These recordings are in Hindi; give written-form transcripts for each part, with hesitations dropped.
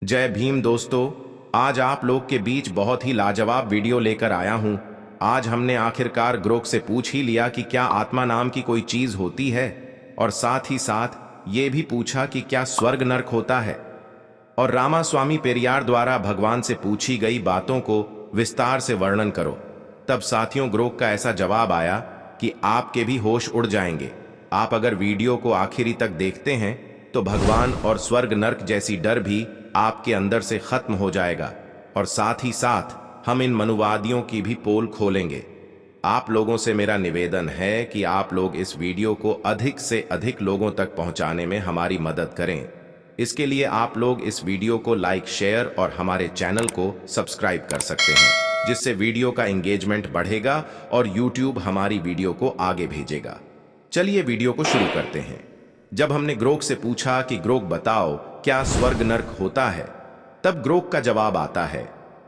जय भीम दोस्तों। आज आप लोग के बीच बहुत ही लाजवाब वीडियो लेकर आया हूं। आज हमने आखिरकार ग्रोक से पूछ ही लिया कि क्या आत्मा नाम की कोई चीज होती है, और साथ ही साथ ये भी पूछा कि क्या स्वर्ग नरक होता है। और रामास्वामी पेरियार द्वारा भगवान से पूछी गई बातों को विस्तार से वर्णन करो। तब साथियों ग्रोक का ऐसा जवाब आया कि आपके भी होश उड़ जाएंगे। आप अगर वीडियो को आखिरी तक देखते हैं तो भगवान और स्वर्ग नरक जैसी डर भी आपके अंदर से खत्म हो जाएगा, और साथ ही साथ हम इन मनुवादियों की भी पोल खोलेंगे। आप लोगों से मेरा निवेदन है कि आप लोग इस वीडियो को अधिक से अधिक लोगों तक पहुंचाने में हमारी मदद करें। इसके लिए आप लोग इस वीडियो को लाइक, शेयर और हमारे चैनल को सब्सक्राइब कर सकते हैं, जिससे वीडियो का एंगेजमेंट बढ़ेगा और यूट्यूब हमारी वीडियो को आगे भेजेगा। चलिए वीडियो को शुरू करते हैं। जब हमने ग्रोक से पूछा कि ग्रोक बताओ क्या स्वर्ग नरक होता है, तब ग्रोक का जवाब आता है,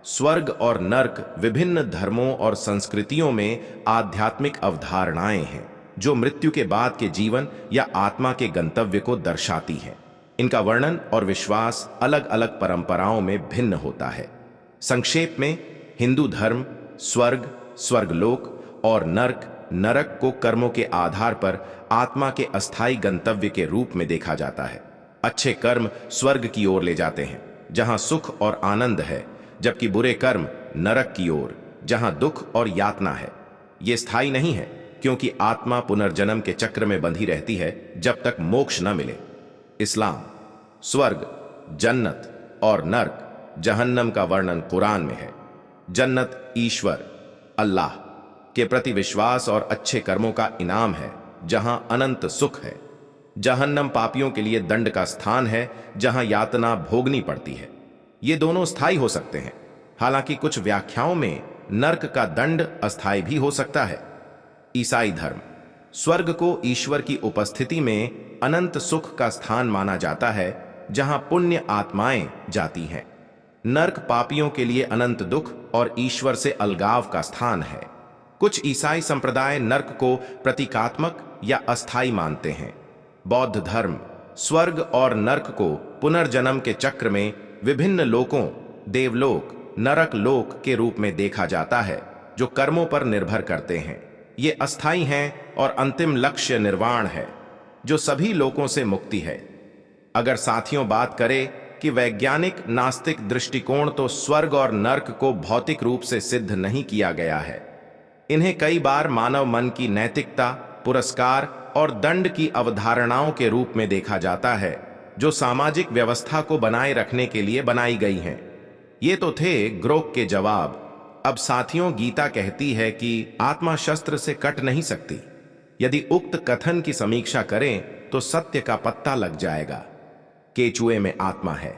स्वर्ग और नरक विभिन्न धर्मों और संस्कृतियों में आध्यात्मिक अवधारणाएं हैं जो मृत्यु के बाद के जीवन या आत्मा के गंतव्य को दर्शाती हैं। इनका वर्णन और विश्वास अलग अलग परंपराओं में भिन्न होता है। संक्षेप में, हिंदू धर्म स्वर्ग, स्वर्गलोक और नरक, नरक को कर्मों के आधार पर आत्मा के अस्थायी गंतव्य के रूप में देखा जाता है। अच्छे कर्म स्वर्ग की ओर ले जाते हैं जहां सुख और आनंद है, जबकि बुरे कर्म नरक की ओर जहां दुख और यातना है। ये स्थायी नहीं है क्योंकि आत्मा पुनर्जन्म के चक्र में बंधी रहती है जब तक मोक्ष न मिले। इस्लाम, स्वर्ग, जन्नत और नरक, जहन्नम का वर्णन कुरान में है। जन्नत ईश्वर अल्लाह के प्रति विश्वास और अच्छे कर्मों का इनाम है जहां अनंत सुख है। जहन्नम पापियों के लिए दंड का स्थान है जहां यातना भोगनी पड़ती है। ये दोनों स्थायी हो सकते हैं, हालांकि कुछ व्याख्याओं में नरक का दंड अस्थायी भी हो सकता है। ईसाई धर्म, स्वर्ग को ईश्वर की उपस्थिति में अनंत सुख का स्थान माना जाता है जहां पुण्य आत्माएं जाती हैं। नरक पापियों के लिए अनंत दुख और ईश्वर से अलगाव का स्थान है। कुछ ईसाई संप्रदाय नरक को प्रतीकात्मक या अस्थायी मानते हैं। बौद्ध धर्म, स्वर्ग और नरक को पुनर्जन्म के चक्र में विभिन्न लोकों, देवलोक, नरक लोक के रूप में देखा जाता है जो कर्मों पर निर्भर करते हैं। ये अस्थायी हैं और अंतिम लक्ष्य निर्वाण है जो सभी लोकों से मुक्ति है। अगर साथियों बात करें कि वैज्ञानिक नास्तिक दृष्टिकोण, तो स्वर्ग और नरक को भौतिक रूप से सिद्ध नहीं किया गया है। इन्हें कई बार मानव मन की नैतिकता, पुरस्कार और दंड की अवधारणाओं के रूप में देखा जाता है जो सामाजिक व्यवस्था को बनाए रखने के लिए बनाई गई हैं। ये तो थे ग्रोक के जवाब। अब साथियों, गीता कहती है कि आत्मा शस्त्र से कट नहीं सकती। यदि उक्त कथन की समीक्षा करें तो सत्य का पत्ता लग जाएगा। केचुए में आत्मा है।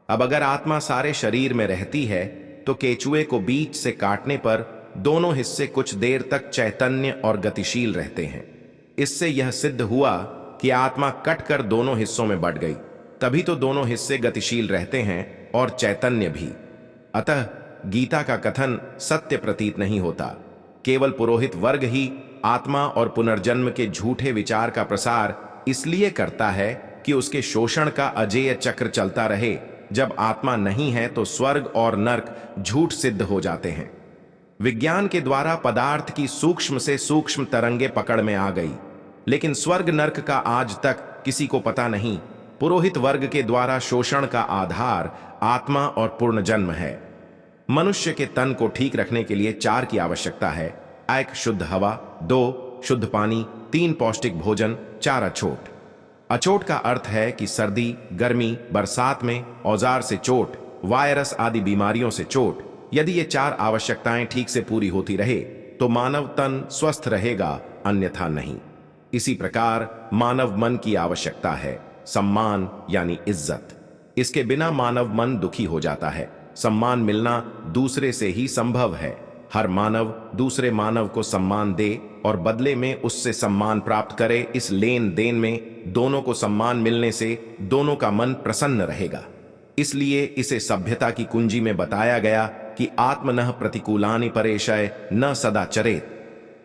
अब अगर आत्मा सारे शरीर में रहती है तो केचुए को बीच से काटने पर दोनों हिस्से कुछ देर तक चैतन्य और गतिशील रहते हैं। इससे यह सिद्ध हुआ कि आत्मा कटकर दोनों हिस्सों में बंट गई, तभी तो दोनों हिस्से गतिशील रहते हैं और चैतन्य भी। अतः गीता का कथन सत्य प्रतीत नहीं होता। केवल पुरोहित वर्ग ही आत्मा और पुनर्जन्म के झूठे विचार का प्रसार इसलिए करता है कि उसके शोषण का अजेय चक्र चलता रहे। जब आत्मा नहीं है तो स्वर्ग और नरक झूठ सिद्ध हो जाते हैं। विज्ञान के द्वारा पदार्थ की सूक्ष्म से सूक्ष्म तरंगे पकड़ में आ गई, लेकिन स्वर्ग नरक का आज तक किसी को पता नहीं। पुरोहित वर्ग के द्वारा शोषण का आधार आत्मा और पुनर्जन्म है। मनुष्य के तन को ठीक रखने के लिए 4 की आवश्यकता है। 1 शुद्ध हवा, 2 शुद्ध पानी, 3 पौष्टिक भोजन, 4 अछोट। अछोट का अर्थ है कि सर्दी, गर्मी, बरसात में औजार से चोट, वायरस आदि बीमारियों से चोट। यदि ये 4 आवश्यकताएं ठीक से पूरी होती रहे तो मानव तन स्वस्थ रहेगा, अन्यथा नहीं। इसी प्रकार मानव मन की आवश्यकता है सम्मान यानी इज्जत। इसके बिना मानव मन दुखी हो जाता है। सम्मान मिलना दूसरे से ही संभव है। हर मानव दूसरे मानव को सम्मान दे और बदले में उससे सम्मान प्राप्त करे। इस लेन देन में दोनों को सम्मान मिलने से दोनों का मन प्रसन्न रहेगा। इसलिए इसे सभ्यता की कुंजी में बताया गया कि आत्मनः प्रतिकूलानि परेशय न सदा चरेत,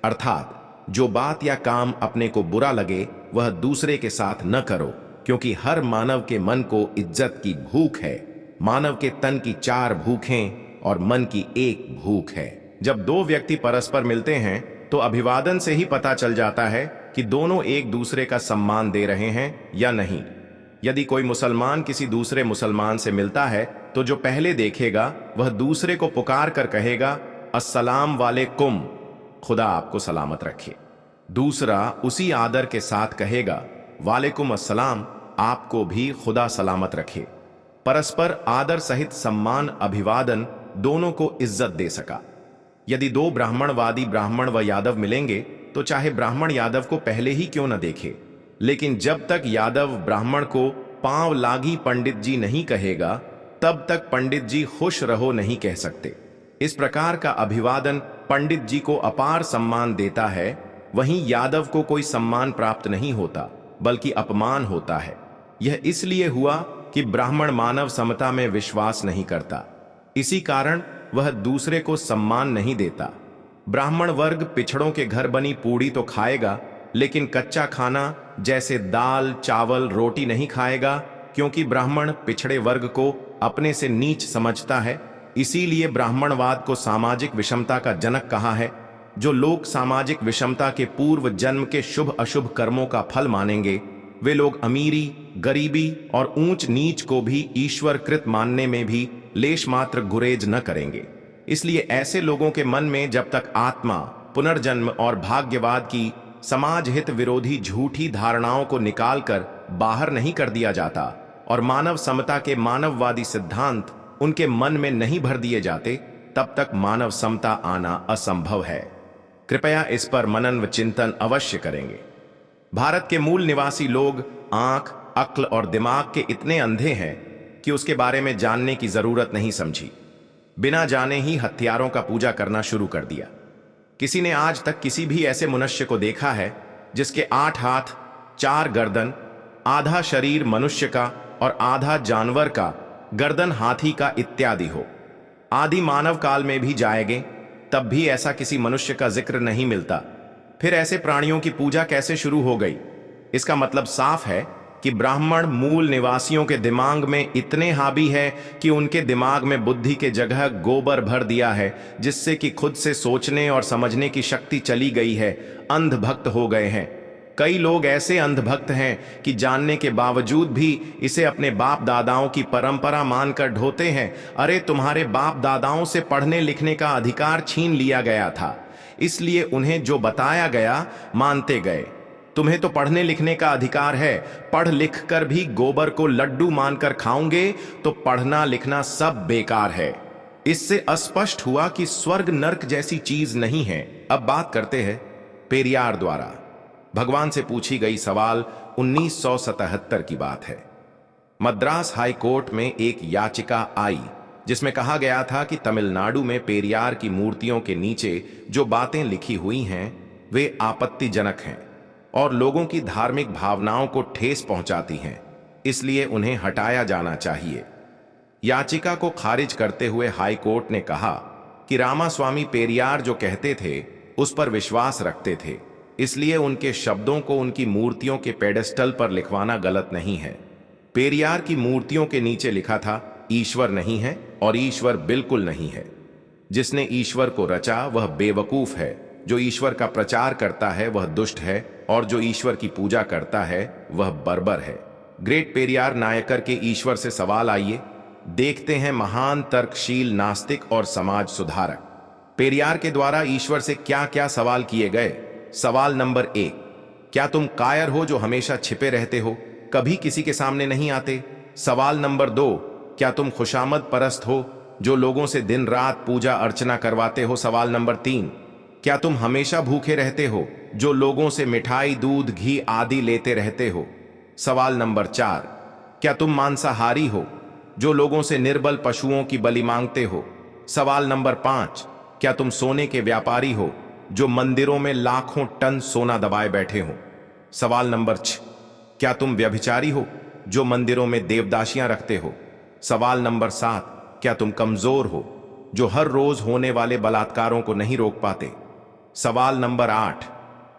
अर्थात जो बात या काम अपने को बुरा लगे वह दूसरे के साथ न करो, क्योंकि हर मानव के मन को इज्जत की भूख है। मानव के तन की 4 भूखें और मन की 1 भूख है। जब 2 व्यक्ति परस्पर मिलते हैं तो अभिवादन से ही पता चल जाता है कि दोनों एक दूसरे का सम्मान दे रहे हैं या नहीं। यदि कोई मुसलमान किसी दूसरे मुसलमान से मिलता है तो जो पहले देखेगा वह दूसरे को पुकार कर कहेगा, अस्सलाम वालेकुम, खुदा आपको सलामत रखे। दूसरा उसी आदर के साथ कहेगा, वालेकुम अस्सलाम, आपको भी खुदा सलामत रखे। परस्पर आदर सहित सम्मान अभिवादन दोनों को इज्जत दे सका। यदि 2 ब्राह्मणवादी ब्राह्मण व यादव मिलेंगे तो चाहे ब्राह्मण यादव को पहले ही क्यों न देखे, लेकिन जब तक यादव ब्राह्मण को पांव लागी पंडित जी नहीं कहेगा तब तक पंडित जी खुश रहो नहीं कह सकते। इस प्रकार का अभिवादन पंडित जी को अपार सम्मान देता है, वहीं यादव को कोई सम्मान प्राप्त नहीं होता बल्कि अपमान होता है। यह इसलिए हुआ कि ब्राह्मण मानव समता में विश्वास नहीं करता, इसी कारण वह दूसरे को सम्मान नहीं देता। ब्राह्मण वर्ग पिछड़ों के घर बनी पूड़ी तो खाएगा, लेकिन कच्चा खाना जैसे दाल चावल रोटी नहीं खाएगा, क्योंकि ब्राह्मण पिछड़े वर्ग को अपने से नीच समझता है। इसीलिए ब्राह्मणवाद को सामाजिक विषमता का जनक कहा है। जो लोग सामाजिक विषमता के पूर्व जन्म के शुभ अशुभ कर्मों का फल मानेंगे, वे लोग अमीरी गरीबी और ऊंच नीच को भी ईश्वरकृत मानने में भी लेश मात्र गुरेज न करेंगे। इसलिए ऐसे लोगों के मन में जब तक आत्मा, पुनर्जन्म और भाग्यवाद की समाज हित विरोधी झूठी धारणाओं को निकालकर बाहर नहीं कर दिया जाता और मानव समता के मानववादी सिद्धांत उनके मन में नहीं भर दिए जाते, तब तक मानव समता आना असंभव है। कृपया इस पर मनन व चिंतन अवश्य करेंगे। भारत के मूल निवासी लोग आंख, अक्ल और दिमाग के इतने अंधे हैं कि उसके बारे में जानने की जरूरत नहीं समझी। बिना जाने ही हथियारों का पूजा करना शुरू कर दिया। किसी ने आज तक किसी भी ऐसे मनुष्य को देखा है जिसके 8 हाथ, 4 गर्दन, आधा शरीर मनुष्य का और आधा जानवर का, गर्दन हाथी का इत्यादि हो? आदि मानव काल में भी जाएंगे तब भी ऐसा किसी मनुष्य का जिक्र नहीं मिलता। फिर ऐसे प्राणियों की पूजा कैसे शुरू हो गई? इसका मतलब साफ है कि ब्राह्मण मूल निवासियों के दिमाग में इतने हावी है कि उनके दिमाग में बुद्धि के जगह गोबर भर दिया है, जिससे कि खुद से सोचने और समझने की शक्ति चली गई है। अंधभक्त हो गए हैं। कई लोग ऐसे अंधभक्त हैं कि जानने के बावजूद भी इसे अपने बाप दादाओं की परंपरा मानकर ढोते हैं। अरे तुम्हारे बाप दादाओं से पढ़ने लिखने का अधिकार छीन लिया गया था, इसलिए उन्हें जो बताया गया मानते गए। तुम्हें तो पढ़ने लिखने का अधिकार है, पढ़ लिख कर भी गोबर को लड्डू मानकर खाओगे तो पढ़ना लिखना सब बेकार है। इससे स्पष्ट हुआ कि स्वर्ग नर्क जैसी चीज नहीं है। अब बात करते हैं पेरियार द्वारा भगवान से पूछी गई सवाल 1977 की बात है। मद्रास हाई कोर्ट में एक याचिका आई जिसमें कहा गया था कि तमिलनाडु में पेरियार की मूर्तियों के नीचे जो बातें लिखी हुई हैं वे आपत्तिजनक हैं और लोगों की धार्मिक भावनाओं को ठेस पहुंचाती हैं, इसलिए उन्हें हटाया जाना चाहिए। याचिका को खारिज करते हुए हाई कोर्ट ने कहा कि रामास्वामी पेरियार जो कहते थे उस पर विश्वास रखते थे, इसलिए उनके शब्दों को उनकी मूर्तियों के पेडेस्टल पर लिखवाना गलत नहीं है। पेरियार की मूर्तियों के नीचे लिखा था, ईश्वर नहीं है और ईश्वर बिल्कुल नहीं है। जिसने ईश्वर को रचा वह बेवकूफ है, जो ईश्वर का प्रचार करता है वह दुष्ट है और जो ईश्वर की पूजा करता है वह बर्बर है। ग्रेट पेरियार नायकर के ईश्वर से सवाल आइए, देखते हैं महान तर्कशील नास्तिक और समाज सुधारक पेरियार के द्वारा ईश्वर से क्या क्या सवाल किए गए। सवाल नंबर 1, क्या तुम कायर हो जो हमेशा छिपे रहते हो, कभी किसी के सामने नहीं आते? सवाल नंबर 2, क्या तुम खुशामद परस्त हो जो लोगों से दिन रात पूजा अर्चना करवाते हो? सवाल नंबर 3, क्या तुम हमेशा भूखे रहते हो जो लोगों से मिठाई दूध घी आदि लेते रहते हो? सवाल नंबर 4, क्या तुम मांसाहारी हो जो लोगों से निर्बल पशुओं की बलि मांगते हो? सवाल नंबर 5, क्या तुम सोने के व्यापारी हो जो मंदिरों में लाखों टन सोना दबाए बैठे हो? सवाल नंबर 6, क्या तुम व्यभिचारी हो जो मंदिरों में देवदासियां रखते हो? सवाल नंबर 7, क्या तुम कमजोर हो जो हर रोज होने वाले बलात्कारों को नहीं रोक पाते? सवाल नंबर 8,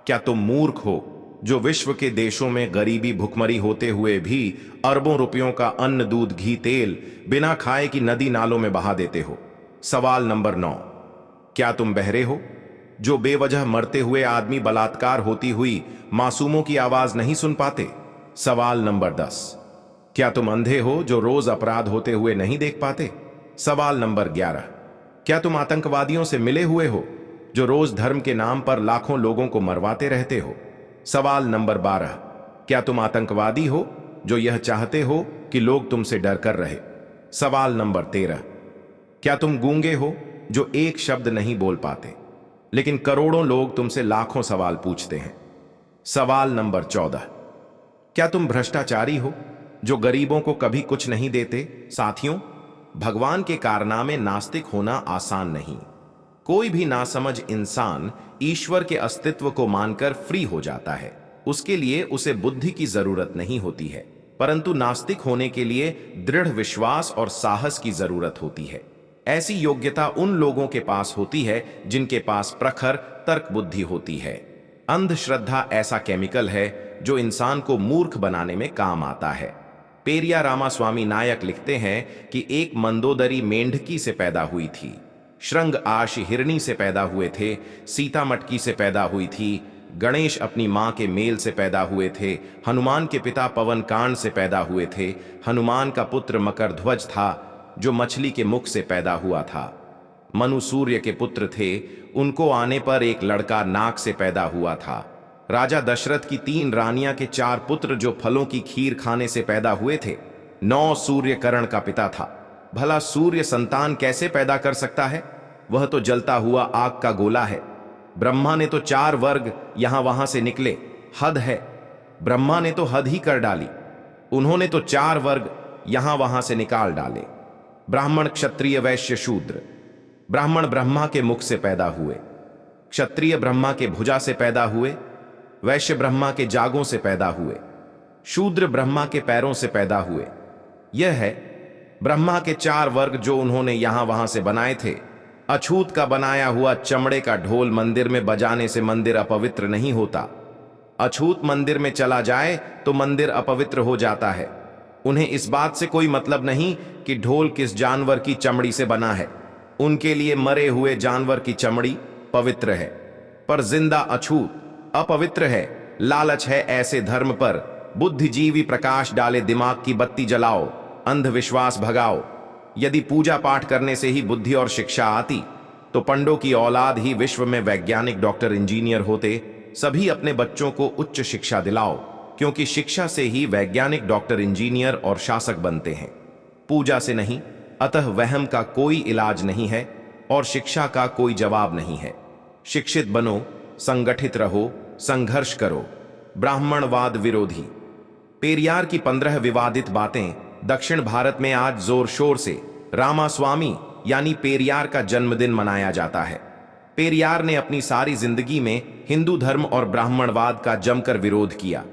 क्या तुम मूर्ख हो जो विश्व के देशों में गरीबी भुखमरी होते हुए भी अरबों रुपयों का अन्न दूध घी तेल बिना खाए की नदी नालों में बहा देते हो? सवाल नंबर 9, क्या तुम बहरे हो, जो बेवजह मरते हुए आदमी बलात्कार होती हुई मासूमों की आवाज नहीं सुन पाते? सवाल नंबर 10, क्या तुम अंधे हो, जो रोज अपराध होते हुए नहीं देख पाते? सवाल नंबर 11, क्या तुम आतंकवादियों से मिले हुए हो, जो रोज धर्म के नाम पर लाखों लोगों को मरवाते रहते हो? सवाल नंबर 12, क्या तुम आतंकवादी हो, जो यह चाहते हो कि लोग तुमसे डर कर रहे? सवाल नंबर 13, क्या तुम गूंगे हो, जो एक शब्द नहीं बोल पाते, लेकिन करोड़ों लोग तुमसे लाखों सवाल पूछते हैं? सवाल नंबर 14, क्या तुम भ्रष्टाचारी हो, जो गरीबों को कभी कुछ नहीं देते? साथियों, भगवान के कारनामे नास्तिक होना आसान नहीं। कोई भी नासमझ इंसान ईश्वर के अस्तित्व को मानकर फ्री हो जाता है। उसके लिए उसे बुद्धि की जरूरत नहीं होती है, परंतु नास्तिक होने के लिए दृढ़ विश्वास और साहस की जरूरत होती है। ऐसी योग्यता उन लोगों के पास होती है जिनके पास प्रखर तर्क बुद्धि होती है। अंधश्रद्धा ऐसा केमिकल है जो इंसान को मूर्ख बनाने में काम आता है। पेरिया रामास्वामी नायक लिखते हैं कि एक मंदोदरी मेंढकी से पैदा हुई थी, श्रृंग आश हिरणी से पैदा हुए थे, सीता मटकी से पैदा हुई थी, गणेश अपनी मां के मेल से पैदा हुए थे, हनुमान के पिता पवन कांड से पैदा हुए थे, हनुमान का पुत्र मकर ध्वज था जो मछली के मुख से पैदा हुआ था, मनु सूर्य के पुत्र थे, उनको आने पर एक लड़का नाक से पैदा हुआ था, राजा दशरथ की 3 रानियां के 4 पुत्र जो फलों की खीर खाने से पैदा हुए थे, 9 सूर्य कर्ण का पिता था। भला सूर्य संतान कैसे पैदा कर सकता है? वह तो जलता हुआ आग का गोला है। ब्रह्मा ने तो 4 वर्ग यहां वहां से निकले, हद है। ब्रह्मा ने तो हद ही कर डाली, उन्होंने तो 4 वर्ग यहां वहां से निकाल डाले। ब्राह्मण क्षत्रिय वैश्य शूद्र। ब्राह्मण ब्रह्मा के मुख से पैदा हुए, क्षत्रिय ब्रह्मा के भुजा से पैदा हुए, वैश्य ब्रह्मा के जागों से पैदा हुए, शूद्र ब्रह्मा के पैरों से पैदा हुए। यह है ब्रह्मा के 4 वर्ग जो उन्होंने यहां वहां से बनाए थे। अछूत का बनाया हुआ चमड़े का ढोल मंदिर में बजाने से मंदिर अपवित्र नहीं होता। अछूत मंदिर में चला जाए तो मंदिर अपवित्र हो जाता है। उन्हें इस बात से कोई मतलब नहीं कि ढोल किस जानवर की चमड़ी से बना है। उनके लिए मरे हुए जानवर की चमड़ी पवित्र है, पर जिंदा अछूत अपवित्र है। लालच है ऐसे धर्म पर, बुद्धिजीवी प्रकाश डाले दिमाग की बत्ती जलाओ, अंधविश्वास भगाओ। यदि पूजा पाठ करने से ही बुद्धि और शिक्षा आती तो पंडों की औलाद ही विश्व में वैज्ञानिक, डॉक्टर, इंजीनियर होते। सभी अपने बच्चों को उच्च शिक्षा दिलाओ, क्योंकि शिक्षा से ही वैज्ञानिक, डॉक्टर, इंजीनियर और शासक बनते हैं, पूजा से नहीं। अतः वहम का कोई इलाज नहीं है और शिक्षा का कोई जवाब नहीं है। शिक्षित बनो, संगठित रहो, संघर्ष करो। ब्राह्मणवाद विरोधी। पेरियार की 15 विवादित बातें। दक्षिण भारत में आज जोर शोर से रामास्वामी यानी पेरियार का जन्मदिन मनाया जाता है। पेरियार ने अपनी सारी जिंदगी में हिंदू धर्म और ब्राह्मणवाद का जमकर विरोध किया।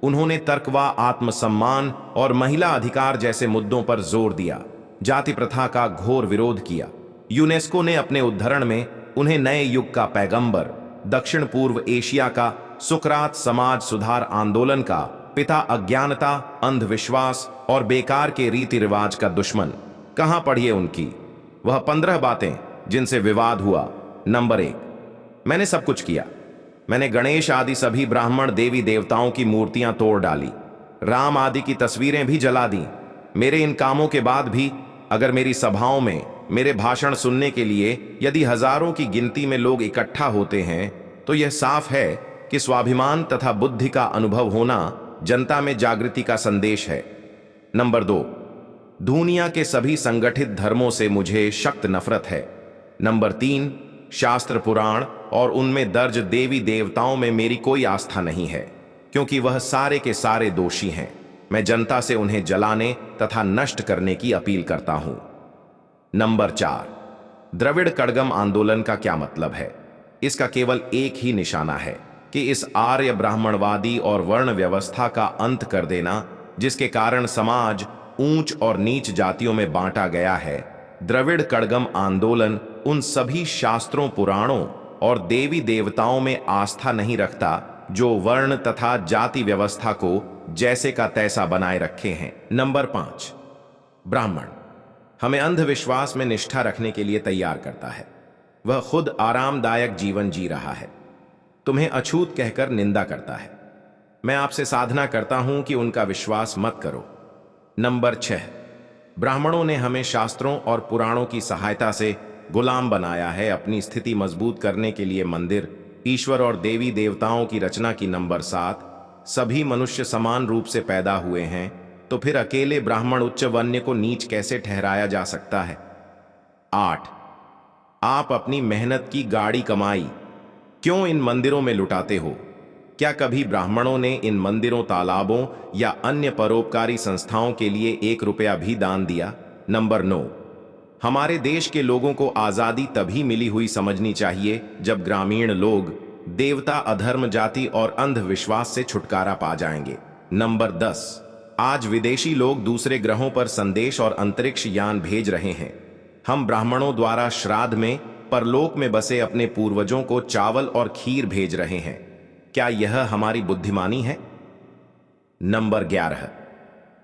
उन्होंने तर्कवा, आत्मसम्मान और महिला अधिकार जैसे मुद्दों पर जोर दिया। जाति प्रथा का घोर विरोध किया। यूनेस्को ने अपने उद्धरण में उन्हें नए युग का पैगंबर, दक्षिण पूर्व एशिया का सुकरात, समाज सुधार आंदोलन का पिता, अज्ञानता, अंधविश्वास और बेकार के रीति रिवाज का दुश्मन कहां पढ़िए उनकी वह 15 बातें जिनसे विवाद हुआ। नंबर 1, मैंने सब कुछ किया। मैंने गणेश आदि सभी ब्राह्मण देवी देवताओं की मूर्तियां तोड़ डाली, राम आदि की तस्वीरें भी जला दी। मेरे इन कामों के बाद भी अगर मेरी सभाओं में मेरे भाषण सुनने के लिए यदि हजारों की गिनती में लोग इकट्ठा होते हैं तो यह साफ है कि स्वाभिमान तथा बुद्धि का अनुभव होना जनता में जागृति का संदेश है। नंबर 2, दुनिया के सभी संगठित धर्मों से मुझे सख्त नफरत है। नंबर 3, शास्त्र पुराण और उनमें दर्ज देवी देवताओं में मेरी कोई आस्था नहीं है, क्योंकि वह सारे के सारे दोषी हैं। मैं जनता से उन्हें जलाने तथा नष्ट करने की अपील करता हूं। नंबर 4, द्रविड़ कड़गम आंदोलन का क्या मतलब है? इसका केवल एक ही निशाना है कि इस आर्य ब्राह्मणवादी और वर्ण व्यवस्था का अंत कर देना, जिसके कारण समाज ऊंच और नीच जातियों में बांटा गया है। द्रविड़ कड़गम आंदोलन उन सभी शास्त्रों, पुराणों और देवी देवताओं में आस्था नहीं रखता जो वर्ण तथा जाति व्यवस्था को जैसे का तैसा बनाए रखे हैं। नंबर 5, ब्राह्मण हमें अंधविश्वास में निष्ठा रखने के लिए तैयार करता है। वह खुद आरामदायक जीवन जी रहा है, तुम्हें अछूत कहकर निंदा करता है। मैं आपसे साधना करता हूं कि उनका विश्वास मत करो। नंबर 6, ब्राह्मणों ने हमें शास्त्रों और पुराणों की सहायता से गुलाम बनाया है। अपनी स्थिति मजबूत करने के लिए मंदिर, ईश्वर और देवी देवताओं की रचना की। नंबर 7, सभी मनुष्य समान रूप से पैदा हुए हैं, तो फिर अकेले ब्राह्मण उच्च वन्य को नीच कैसे ठहराया जा सकता है। 8, आप अपनी मेहनत की गाढ़ी कमाई क्यों इन मंदिरों में लुटाते हो? क्या कभी ब्राह्मणों ने इन मंदिरों, तालाबों या अन्य परोपकारी संस्थाओं के लिए 1 रुपया भी दान दिया? नंबर 9, हमारे देश के लोगों को आजादी तभी मिली हुई समझनी चाहिए जब ग्रामीण लोग देवता, अधर्म, जाति और अंधविश्वास से छुटकारा पा जाएंगे। नंबर 10, आज विदेशी लोग दूसरे ग्रहों पर संदेश और अंतरिक्ष यान भेज रहे हैं। हम ब्राह्मणों द्वारा श्राद्ध में परलोक में बसे अपने पूर्वजों को चावल और खीर भेज रहे हैं। क्या यह हमारी बुद्धिमानी है? नंबर 11,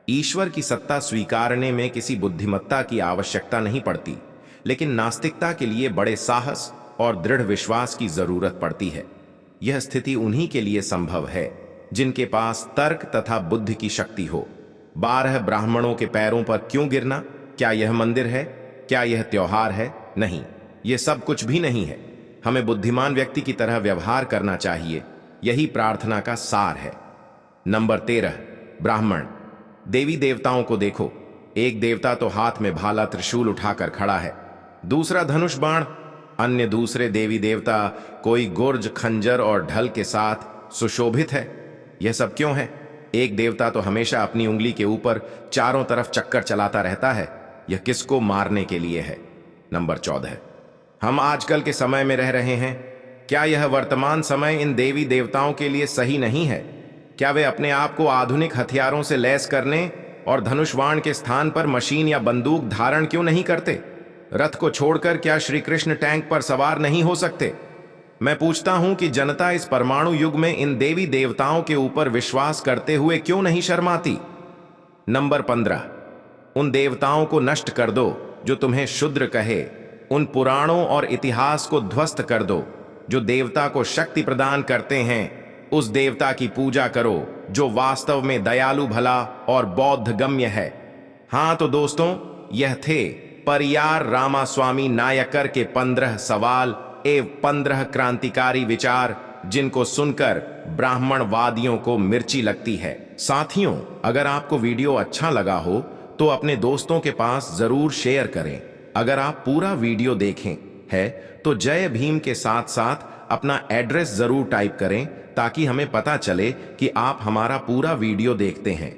ईश्वर की सत्ता स्वीकारने में किसी बुद्धिमत्ता की आवश्यकता नहीं पड़ती, लेकिन नास्तिकता के लिए बड़े साहस और दृढ़ विश्वास की जरूरत पड़ती है। यह स्थिति उन्हीं के लिए संभव है जिनके पास तर्क तथा बुद्धि की शक्ति हो। 12 ब्राह्मणों के पैरों पर क्यों गिरना? क्या यह मंदिर है? क्या यह त्योहार है? नहीं, यह सब कुछ भी नहीं है। हमें बुद्धिमान व्यक्ति की तरह व्यवहार करना चाहिए, यही प्रार्थना का सार है। नंबर 13, ब्राह्मण देवी देवताओं को देखो। एक देवता तो हाथ में भाला त्रिशूल उठाकर खड़ा है, दूसरा धनुष बाण, अन्य दूसरे देवी देवता कोई गुर्ज, खंजर और ढल के साथ सुशोभित है। यह सब क्यों है? एक देवता तो हमेशा अपनी उंगली के ऊपर चारों तरफ चक्कर चलाता रहता है। यह किसको मारने के लिए है? नंबर 14, हम आजकल के समय में रह रहे हैं। क्या यह वर्तमान समय इन देवी देवताओं के लिए सही नहीं है? क्या वे अपने आप को आधुनिक हथियारों से लैस करने और धनुषवाण के स्थान पर मशीन या बंदूक धारण क्यों नहीं करते? रथ को छोड़कर क्या श्री कृष्ण टैंक पर सवार नहीं हो सकते? मैं पूछता हूं कि जनता इस परमाणु युग में इन देवी देवताओं के ऊपर विश्वास करते हुए क्यों नहीं शर्माती? नंबर 15, उन देवताओं को नष्ट कर दो जो तुम्हें शूद्र कहे। उन पुराणों और इतिहास को ध्वस्त कर दो जो देवता को शक्ति प्रदान करते हैं। उस देवता की पूजा करो जो वास्तव में दयालु, भला और बौद्ध गम्य है। हाँ तो दोस्तों, यह थे परियार रामास्वामी नायकर के 15 सवाल एवं 15 क्रांतिकारी विचार, जिनको सुनकर ब्राह्मणवादियों को मिर्ची लगती है। साथियों, अगर आपको वीडियो अच्छा लगा हो तो अपने दोस्तों के पास जरूर शेयर करें। अगर आप पूरा वीडियो देखें है तो जय भीम के साथ साथ अपना एड्रेस जरूर टाइप करें, ताकि हमें पता चले कि आप हमारा पूरा वीडियो देखते हैं।